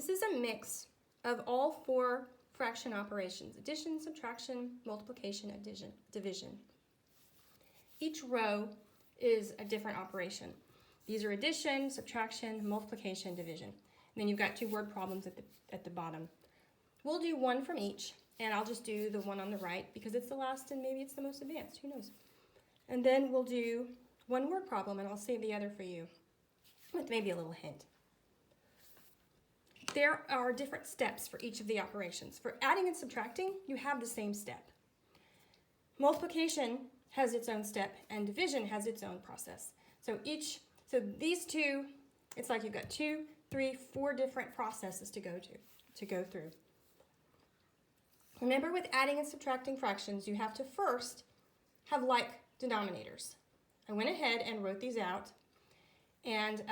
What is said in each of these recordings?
This is a mix of all four fraction operations: addition, subtraction, multiplication, division. Each row is a different operation. These are addition, subtraction, multiplication, division. And then you've got two word problems at the bottom. We'll do one from each, and I'll just do the one on the right because it's the last and maybe it's the most advanced, who knows. And then we'll do one word problem, and I'll save the other for you with maybe a little hint. There are different steps for each of the operations. For adding and subtracting, you have the same step. Multiplication has its own step, and division has its own process. So these two, it's like you've got 2, 3, 4 different processes to go through. Remember, with adding and subtracting fractions, you have to first have like denominators. I went ahead and wrote these out, and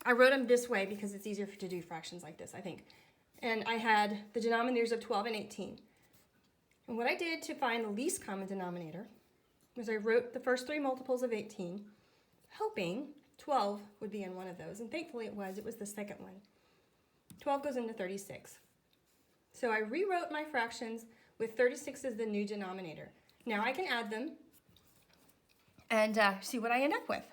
I wrote them this way because it's easier to do fractions like this, I think. And I had the denominators of 12 and 18. And what I did to find the least common denominator was I wrote the first 3 multiples of 18, hoping 12 would be in one of those. And thankfully it was the second one. 12 goes into 36. So I rewrote my fractions with 36 as the new denominator. Now I can add them and see what I end up with.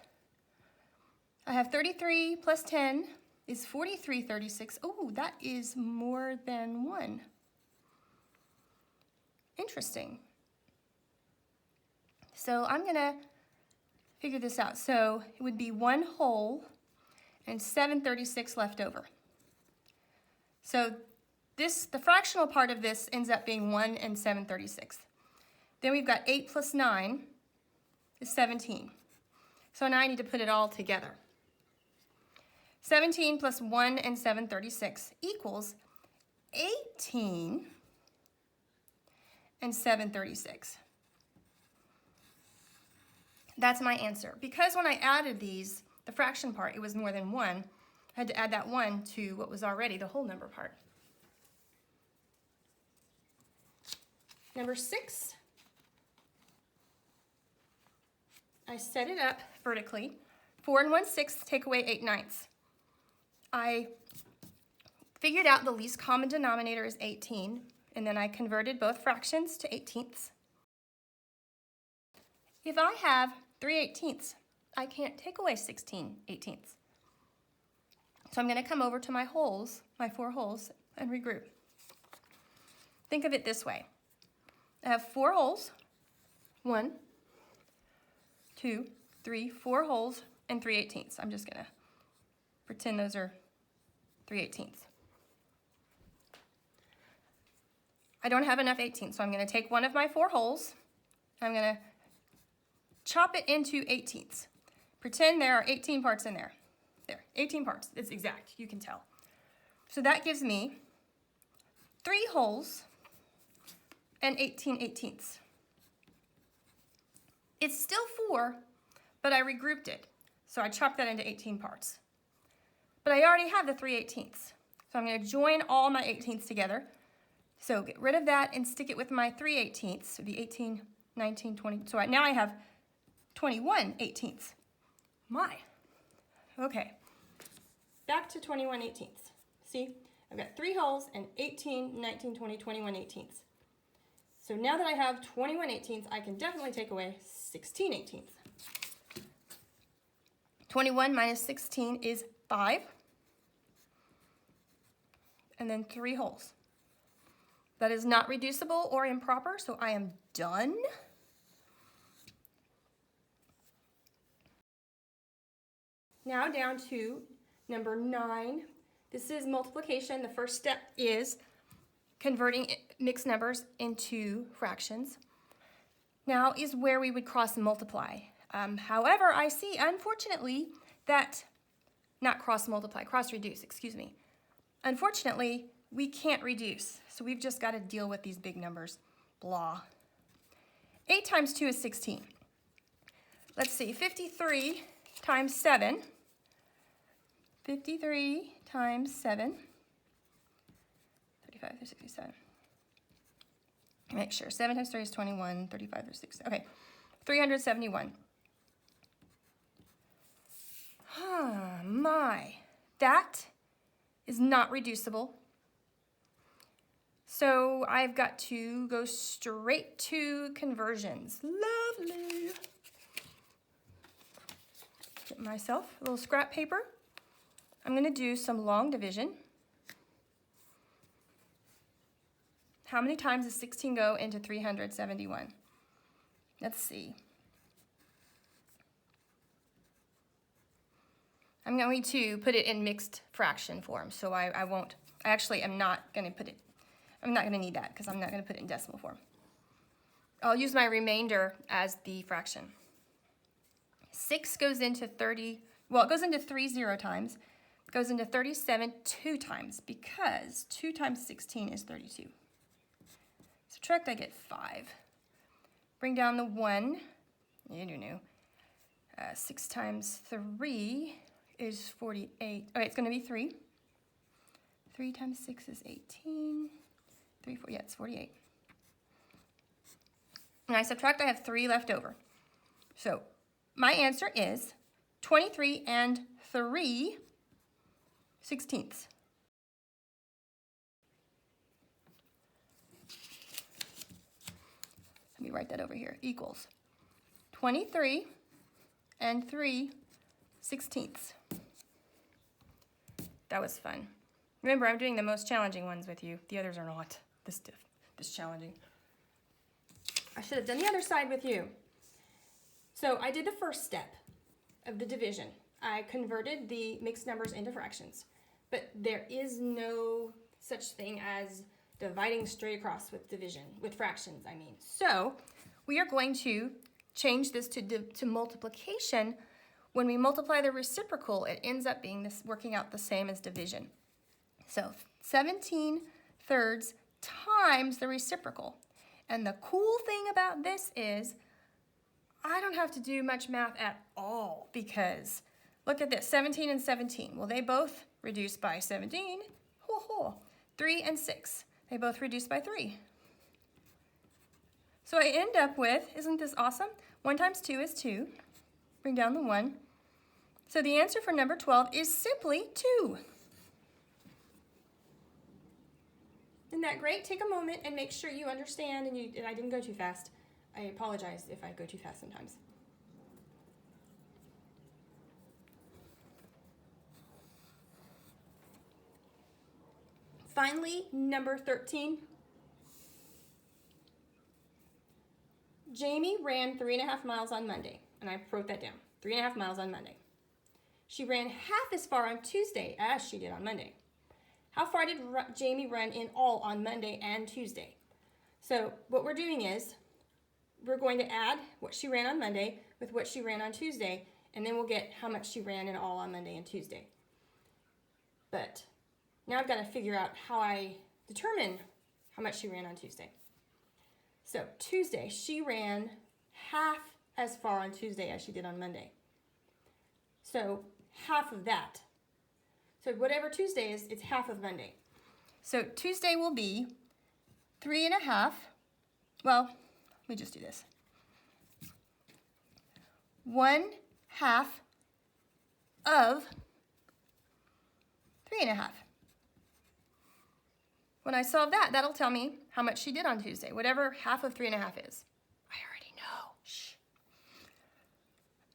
I have 33 plus 10 is 43 36. Oh, that is more than 1. Interesting. So I'm going to figure this out. So it would be 1 whole and 7/36 left over. So the fractional part of this ends up being 1 and 7/36. Then we've got 8 plus 9 is 17. So now I need to put it all together. 17 plus 1 and 7/36 equals 18 and 7/36. That's my answer. Because when I added these, the fraction part, it was more than 1, I had to add that 1 to what was already the whole number part. Number 6, I set it up vertically. 4 1/6 take away 8/9. I figured out the least common denominator is 18, and then I converted both fractions to 18ths. If I have 3/18, I can't take away 16/18. So I'm going to come over to my holes, my 4 holes, and regroup. Think of it this way. I have 4 holes, 1, 2, 3, 4 holes, and 3/18. I'm just going to pretend those are 3/18. I don't have enough 18, so I'm going to take one of my 4 holes, and I'm going to chop it into 18ths. Pretend there are 18 parts in there. There, 18 parts. It's exact, you can tell. So that gives me 3 holes and 18/18. It's still 4, but I regrouped it. So I chopped that into 18 parts. But I already have the 3/18. So I'm going to join all my 18ths together. So get rid of that and stick it with my 3/18. So it'd be 18, 19, 20. So now I have 21/18. My. Okay. Back to 21/18. See, I've got 3 holes and 18, 19, 20, 21/18. So now that I have 21/18, I can definitely take away 16/18. 21 minus 16 is 5. And then 3 holes. That is not reducible or improper, so I am done. Now down to number 9. This is multiplication. The first step is converting mixed numbers into fractions. Now is where we would cross multiply. However, I see, unfortunately, that, not cross multiply, cross reduce, excuse me. Unfortunately, we can't reduce, so we've just got to deal with these big numbers. Blah. 8 times 2 is 16. Let's see, 53 times 7. 53 times 7. 35 to 67. Make sure. 7 times 3 is 21. 35 to 6. Okay. 371. my, that is not reducible. So I've got to go straight to conversions. Lovely. Get myself a little scrap paper. I'm going to do some long division. How many times does 16 go into 371? Let's see. I'm going to put it in mixed fraction form, so I actually am not going to put it, I'm not going to need that because I'm not going to put it in decimal form. I'll use my remainder as the fraction. 6 goes into 30, well, it goes into 3 0 times. It goes into 37 2 times because 2 times 16 is 32. Subtract, I get 5. Bring down the 1. You know. 6 times 3 is 48. Okay, it's going to be 3. 3 times 6 is 18. 3, 4, yeah, it's 48. And I subtract, I have 3 left over. So my answer is 23 and 3/16. Let me write that over here. Equals 23 and 3/16. That was fun. Remember, I'm doing the most challenging ones with you. The others are not this challenging. I should have done the other side with you. So I did the first step of the division. I converted the mixed numbers into fractions. But there is no such thing as dividing straight across with division, with fractions, I mean. So we are going to change this to multiplication. When we multiply the reciprocal, it ends up being this, working out the same as division. So 17 thirds times the reciprocal. And the cool thing about this is I don't have to do much math at all because look at this, 17 and 17. Well, they both reduce by 17. 3 and 6. They both reduce by 3. So I end up with, isn't this awesome? 1 times 2 is 2. Bring down the 1. So the answer for number 12 is simply 2. Isn't that great? Take a moment and make sure you understand and I didn't go too fast. I apologize if I go too fast sometimes. Finally, number 13. Jamie ran 3.5 miles on Monday, and I wrote that down. 3.5 miles on Monday. She ran half as far on Tuesday as she did on Monday. How far did Jamie run in all on Monday and Tuesday? So what we're doing is we're going to add what she ran on Monday with what she ran on Tuesday, and then we'll get how much she ran in all on Monday and Tuesday. But now I've got to figure out how I determine how much she ran on Tuesday. So Tuesday, she ran half as far on Tuesday as she did on Monday. So half of that. So whatever Tuesday is, it's half of Monday. So Tuesday will be 3.5. Well, let me just do this. 1/2 of 3.5. When I solve that, that'll tell me how much she did on Tuesday, whatever half of 3.5 is. I already know. Shh.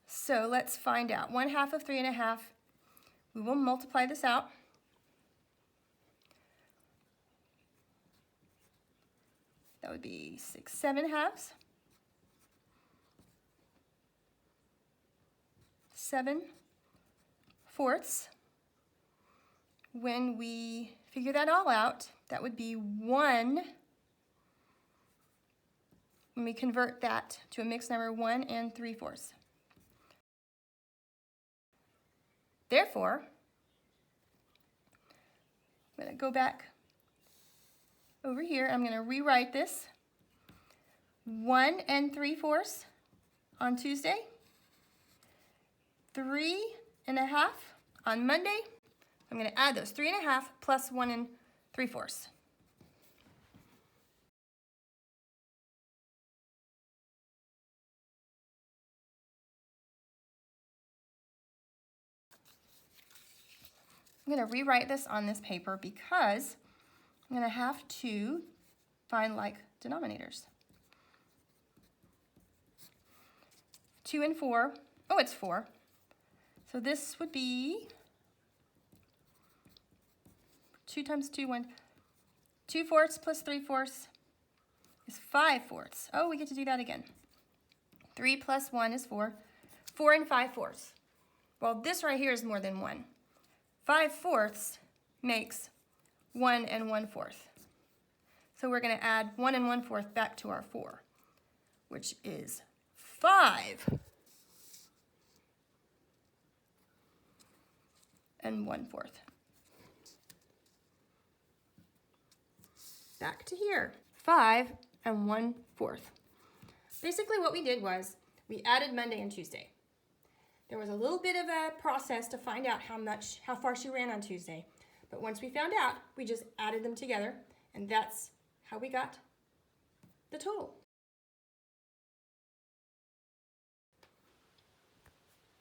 So let's find out. 1/2 of 3.5. We will multiply this out. That would be 6 7/2. 7/4. When we figure that all out, that would be 1. When we convert that to a mixed number, 1 3/4. Therefore, I'm going to go back over here. I'm going to rewrite this. 1 3/4 on Tuesday. 3.5 on Monday. I'm going to add those 3.5 plus 1 3/4. I'm going to rewrite this on this paper because I'm going to have to find like denominators. 2 and 4. Oh, it's 4. So this would be 2 times 2, 1. 2 fourths plus 3 fourths is 5 fourths. Oh, we get to do that again. 3 plus 1 is 4. 4 and 5 fourths. Well, this right here is more than 1. 5 fourths makes 1 and 1/4. So we're going to add 1 and 1/4 back to our 4, which is 5 and 1/4. Back to here, 5 and 1/4. Basically what we did was we added Monday and Tuesday. There was a little bit of a process to find out how far she ran on Tuesday. But once we found out, we just added them together, and that's how we got the total.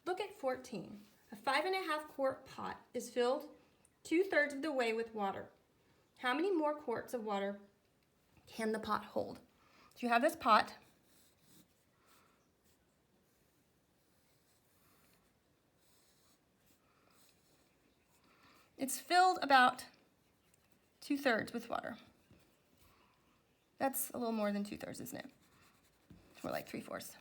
Look at 14. A 5½ quart pot is filled 2/3 of the way with water. How many more quarts of water can the pot hold? So you have this pot. It's filled about 2/3 with water. That's a little more than 2/3, isn't it? It's more like 3/4.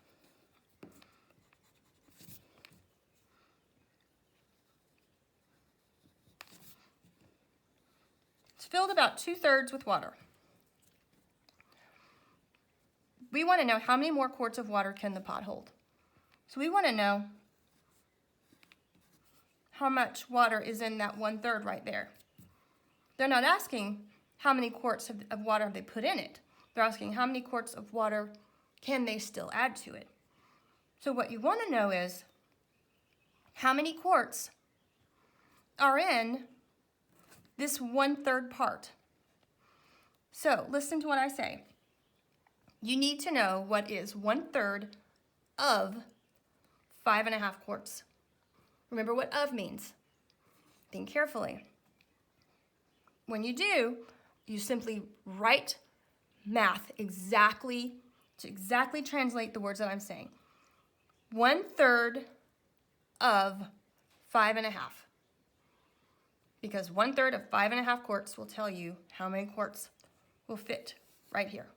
It's filled about 2/3 with water. We want to know how many more quarts of water can the pot hold. So we want to know how much water is in that 1/3 right there. They're not asking how many quarts of water have they put in it. They're asking how many quarts of water can they still add to it. So what you want to know is how many quarts are in this 1/3 part. So listen to what I say. You need to know what is 1/3 of 5½ quarts. Remember what of means. Think carefully. When you do, you simply write math to exactly translate the words that I'm saying. 1/3 of 5½. Because 1/3 of 5½ quarts will tell you how many quarts will fit right here.